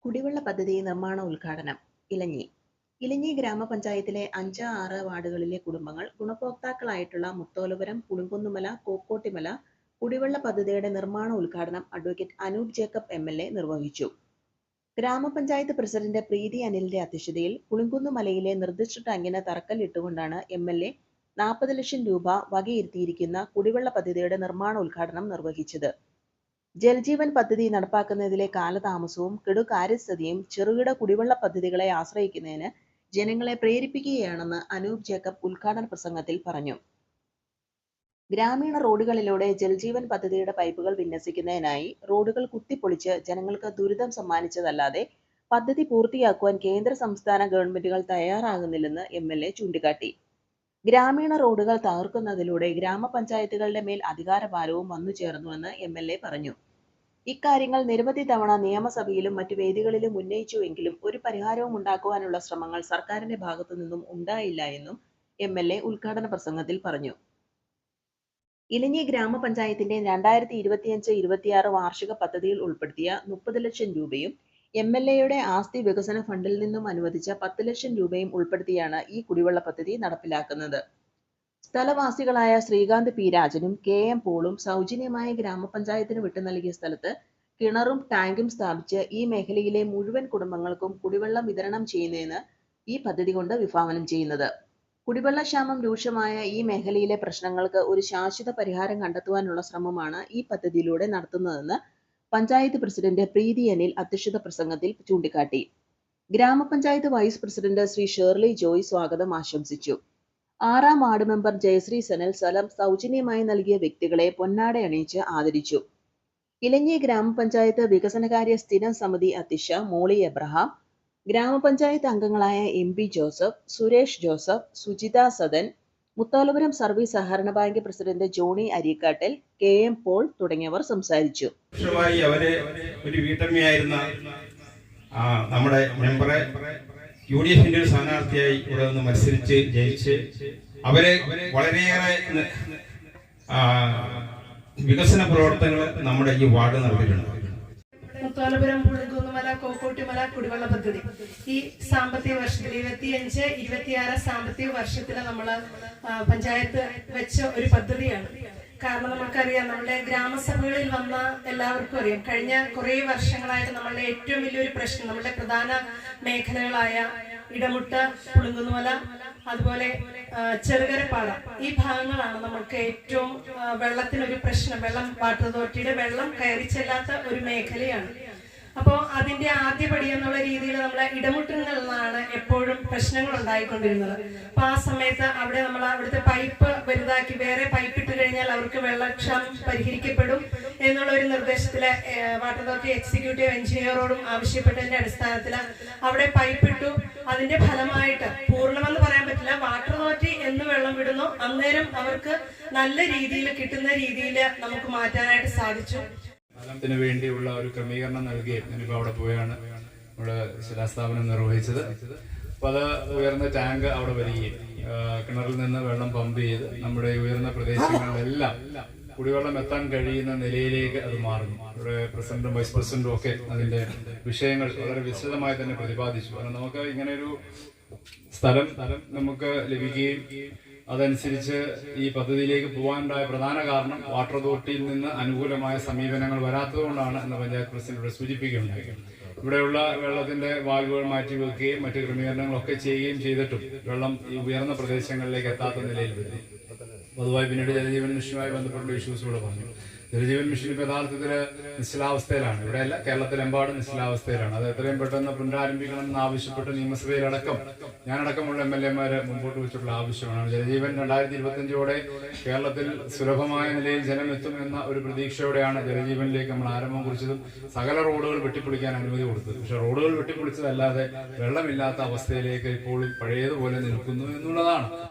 കുടിവെള്ള പദ്ധതി നിർമ്മാണ ഉദ്ഘാടനം ഇലഞ്ഞി. ഇലഞ്ഞി ഗ്രാമപഞ്ചായത്തിലെ 5, 6 വാർഡുകളിലെ കുടുംബങ്ങൾ ഗുണഭോക്താക്കളായിട്ടുള്ള മുത്തോലപുരം, പുളിങ്കുന്നുമല, കോക്കോട്ടിമല കുടിവെള്ള പദ്ധതിയുടെ നിർമ്മാണ ഉദ്ഘാടനം അഡ്വക്കേറ്റ് അനൂപ് ജേക്കബ് MLA നിർവഹിച്ചു. ഗ്രാമപഞ്ചായത്ത് പ്രസിഡന്റ് പ്രീതി അനിലിന്റെ അധ്യക്ഷതയിൽ പുളിങ്കുന്നുമലയിലെ നിർദ്ദിഷ്ട ടാങ്കിന് തറക്കല്ലിട്ടുകൊണ്ടാണ് MLA 40 ലക്ഷം രൂപ വകയിരുത്തിയിരിക്കുന്ന കുടിവെള്ള പദ്ധതിയുടെ നിർമ്മാണ ഉദ്ഘാടനം നിർവഹിച്ചത്. ജൽജീവൻ പദ്ധതി നടപ്പാക്കുന്നതിലെ കാലതാമസവും കെടുകാര്യസ്ഥതയും ചെറുകിട കുടിവെള്ള പദ്ധതികളെ ആശ്രയിക്കുന്നതിന് ജനങ്ങളെ പ്രേരിപ്പിക്കുകയാണെന്ന് അനൂപ് ജേക്കബ് ഉദ്ഘാടന പ്രസംഗത്തിൽ പറഞ്ഞു. ഗ്രാമീണ റോഡുകളിലൂടെ ജൽജീവൻ പദ്ധതിയുടെ പൈപ്പുകൾ വിന്യസിക്കുന്നതിനായി റോഡുകൾ കുത്തിപ്പൊളിച്ച് ജനങ്ങൾക്ക് ദുരിതം സമ്മാനിച്ചതല്ലാതെ പദ്ധതി പൂർത്തിയാക്കുവാൻ കേന്ദ്ര സംസ്ഥാന ഗവൺമെന്റുകൾ തയ്യാറാകുന്നില്ലെന്ന് MLA ചൂണ്ടിക്കാട്ടി. ഗ്രാമീണ റോഡുകൾ തകർക്കുന്നതിലൂടെ ഗ്രാമപഞ്ചായത്തുകളുടെ മേൽ അധികാരഭാരവും വന്നുചേർന്നുവെന്ന് MLA പറഞ്ഞു. ഇക്കാര്യങ്ങൾ നിരവധി തവണ നിയമസഭയിലും മറ്റു വേദികളിലും ഉന്നയിച്ചുവെങ്കിലും ഒരു പരിഹാരവും ഉണ്ടാക്കുവാനുള്ള ശ്രമങ്ങൾ സർക്കാരിന്റെ ഭാഗത്തു നിന്നും ഉണ്ടായില്ല എന്നും MLA ഉദ്ഘാടന പ്രസംഗത്തിൽ പറഞ്ഞു. ഇലഞ്ഞി ഗ്രാമപഞ്ചായത്തിന്റെ 2025-26 വാർഷിക പദ്ധതിയിൽ ഉൾപ്പെടുത്തിയ 30 ലക്ഷം രൂപയും MLAയുടെ ആസ്തി വികസന ഫണ്ടിൽ നിന്നും അനുവദിച്ച 10 ലക്ഷം രൂപയും ഉൾപ്പെടുത്തിയാണ് ഈ കുടിവെള്ള പദ്ധതി നടപ്പിലാക്കുന്നത്. സ്ഥലവാസികളായ ശ്രീകാന്ത് പി രാജനും KM പോളും സൗജന്യമായി ഗ്രാമപഞ്ചായത്തിന് വിട്ടു നൽകിയ സ്ഥലത്ത് കിണറും ടാങ്കും സ്ഥാപിച്ച് ഈ മേഖലയിലെ മുഴുവൻ കുടുംബങ്ങൾക്കും കുടിവെള്ളം വിതരണം ചെയ്യുന്നതിന് ഈ പദ്ധതി കൊണ്ട് വിഭാവനം ചെയ്യുന്നത്. കുടിവെള്ളക്ഷാമം രൂക്ഷമായ ഈ മേഖലയിലെ പ്രശ്നങ്ങൾക്ക് ഒരു ശാശ്വത പരിഹാരം കണ്ടെത്തുവാനുള്ള ശ്രമമാണ് ഈ പദ്ധതിയിലൂടെ നടത്തുന്നതെന്ന് പഞ്ചായത്ത് പ്രസിഡന്റ് പ്രീതി അനിൽ അധ്യക്ഷത പ്രസംഗത്തിൽ ചൂണ്ടിക്കാട്ടി. ഗ്രാമപഞ്ചായത്ത് വൈസ് പ്രസിഡന്റ് ശ്രീ ഷേർലി ജോയ് സ്വാഗതം ആശംസിച്ചു. 6ാം വാർഡ് മെമ്പർ ജയശ്രീ സനൽ സ്ഥലം സൗജന്യമായി നൽകിയ വ്യക്തികളെ പൊന്നാടയണിയിച്ച് ആദരിച്ചു. ഇലഞ്ഞി ഗ്രാമപഞ്ചായത്ത് വികസനകാര്യ സ്ഥിരം സമിതി അധ്യക്ഷ മോളി എബ്രഹാം, ഗ്രാമപഞ്ചായത്ത് അംഗങ്ങളായ MP Joseph, Suresh Joseph, Sujitha Sadan, Mutholapuram service സഹകരണ bank president Johnny അരീക്കാട്ടിൽ, KM Paul തുടങ്ങിയവർ സംസാരിച്ചു. ഒരു വീട്ടമ്മയായിരുന്ന നമ്മുടെ മെമ്പറെ UDFന്റെ ഒരു സ്ഥാനാർത്ഥിയായി ഇവിടെ നിന്ന് മത്സരിച്ച് ജയിച്ച് അവരെ വളരെയേറെ വികസന പ്രവർത്തനങ്ങൾ നമ്മുടെ ഈ വാർഡ് നടത്തിയിട്ടുണ്ട്. മുത്തോലപുരം, പുളിങ്കുന്നുമല, കോക്കോട്ടിമല കുടിവെള്ള പദ്ധതി ഈ സാമ്പത്തിക വർഷത്തിൽ 25-26 സാമ്പത്തിക വർഷത്തിൽ നമ്മള് പഞ്ചായത്ത് വെച്ച ഒരു പദ്ധതിയാണ്. കാരണം നമുക്കറിയാം, നമ്മുടെ ഗ്രാമസഭകളിൽ വന്ന എല്ലാവർക്കും അറിയാം, കഴിഞ്ഞ കുറേ വർഷങ്ങളായിട്ട് നമ്മളുടെ ഏറ്റവും വലിയൊരു പ്രശ്നം നമ്മുടെ പ്രധാന മേഖലകളായ ഇടമുട്ട, പുളിങ്കുന്നുമല, അതുപോലെ ചെറുകരപ്പാറ ഈ ഭാഗങ്ങളാണ് നമുക്ക് ഏറ്റവും വെള്ളത്തിനൊരു പ്രശ്നം. വാട്ടർ അതോറിറ്റിയുടെ വെള്ളം കയറി ചെല്ലാത്ത ഒരു മേഖലയാണ്. അപ്പോൾ അതിന്റെ ആദ്യപടി എന്നുള്ള രീതിയിൽ നമ്മളെ ഇടമുട്ടുകളിലാണ് എപ്പോഴും പ്രശ്നങ്ങൾ ഉണ്ടായിക്കൊണ്ടിരുന്നത്. അപ്പൊ ആ സമയത്ത് അവിടുത്തെ പൈപ്പ് വലുതാക്കി വേറെ പൈപ്പ് ഇട്ട് കഴിഞ്ഞാൽ അവർക്ക് വെള്ളക്ഷാമം പരിഹരിക്കപ്പെടും എന്നുള്ള ഒരു നിർദ്ദേശത്തില് വാട്ടർ അതോറിറ്റി എക്സിക്യൂട്ടീവ് എഞ്ചിനീയറോടും ആവശ്യപ്പെട്ടതിന്റെ അടിസ്ഥാനത്തിൽ അവിടെ പൈപ്പ് ഇട്ടു. അതിന്റെ ഫലമായിട്ട് പൂർണ്ണമെന്ന് പറയാൻ പറ്റില്ല, വാട്ടർ അതോറിറ്റി എന്ന് വെള്ളം വിടുന്നു അന്നേരം അവർക്ക് നല്ല രീതിയിൽ കിട്ടുന്ന രീതിയിൽ നമുക്ക് മാറ്റാനായിട്ട് സാധിച്ചു. ത്തിന് വേണ്ടിയുള്ള ഒരു ക്രമീകരണം നൽകി ഞാനിപ്പോൾ അവിടെ പോയാണ് നമ്മുടെ ശിലാസ്ഥാപനം നിർവഹിച്ചത്. അപ്പൊ അത് ഉയർന്ന ടാങ്ക് അവിടെ വരികയും കിണറിൽ നിന്ന് വെള്ളം പമ്പ് ചെയ്ത് നമ്മുടെ ഉയർന്ന പ്രദേശങ്ങളിലെല്ലാം കുടിവെള്ളം എത്താൻ കഴിയുന്ന നിലയിലേക്ക് അത് മാറുന്നു. ഇവിടെ പ്രസിഡന്റും വൈസ് പ്രസിഡന്റും ഒക്കെ അതിന്റെ വിഷയങ്ങൾ വളരെ വിശദമായി തന്നെ പ്രതിപാദിച്ചു. കാരണം നമുക്ക് ഇങ്ങനെ ഒരു സ്ഥലം നമുക്ക് ലഭിക്കുകയും അതനുസരിച്ച് ഈ പദ്ധതിയിലേക്ക് പോകാനുണ്ടായ പ്രധാന കാരണം വാട്ടർ അതോറിറ്റിയിൽ നിന്ന് അനുകൂലമായ സമീപനങ്ങൾ വരാത്തതുകൊണ്ടാണ് എന്ന് പഞ്ചായത്ത് പ്രസിഡന്റ് സൂചിപ്പിക്കുകയുണ്ടായി. ഇവിടെയുള്ള വെള്ളത്തിന്റെ വാൽവുകൾ മാറ്റിവെക്കുകയും മറ്റു ക്രമീകരണങ്ങളൊക്കെ ചെയ്യുകയും ചെയ്തിട്ടും വെള്ളം ഈ ഉയർന്ന പ്രദേശങ്ങളിലേക്ക് എത്താത്ത നിലയിൽ വരും. പൊതുവായി പിന്നീട് ജലജീവൻ മിഷനുമായി ബന്ധപ്പെട്ട ഇഷ്യൂസുകൾ പറഞ്ഞു. ജലജീവൻ മിഷൻ ഇപ്പൊ യഥാർത്ഥത്തിൽ നിശ്ചലാവസ്ഥയിലാണ്. ഇവിടെയല്ല, കേരളത്തിലെമ്പാടും നിശ്ചലാവസ്ഥയിലാണ്. അത് എത്രയും പെട്ടെന്ന് പുനരാരംഭിക്കണമെന്ന് ആവശ്യപ്പെട്ട് നിയമസഭയിലടക്കം ഞാനടക്കമുള്ള MLA മുമ്പോട്ട് വെച്ചിട്ടുള്ള ആവശ്യമാണ്. ജലജീവൻ 2025 കേരളത്തിൽ സുലഭമായ നിലയിൽ ജലം എത്തും എന്ന ഒരു പ്രതീക്ഷയോടെയാണ് ജലജീവനിലേക്ക് നമ്മൾ ആരംഭം കുറിച്ചതും സകല റോഡുകൾ വെട്ടിപ്പൊളിക്കാൻ അനുമതി കൊടുത്തത്. പക്ഷെ റോഡുകൾ വെട്ടിപ്പൊളിച്ചതല്ലാതെ വെള്ളമില്ലാത്ത അവസ്ഥയിലേക്ക് ഇപ്പോഴും പഴയതുപോലെ നിൽക്കുന്നു എന്നുള്ളതാണ്.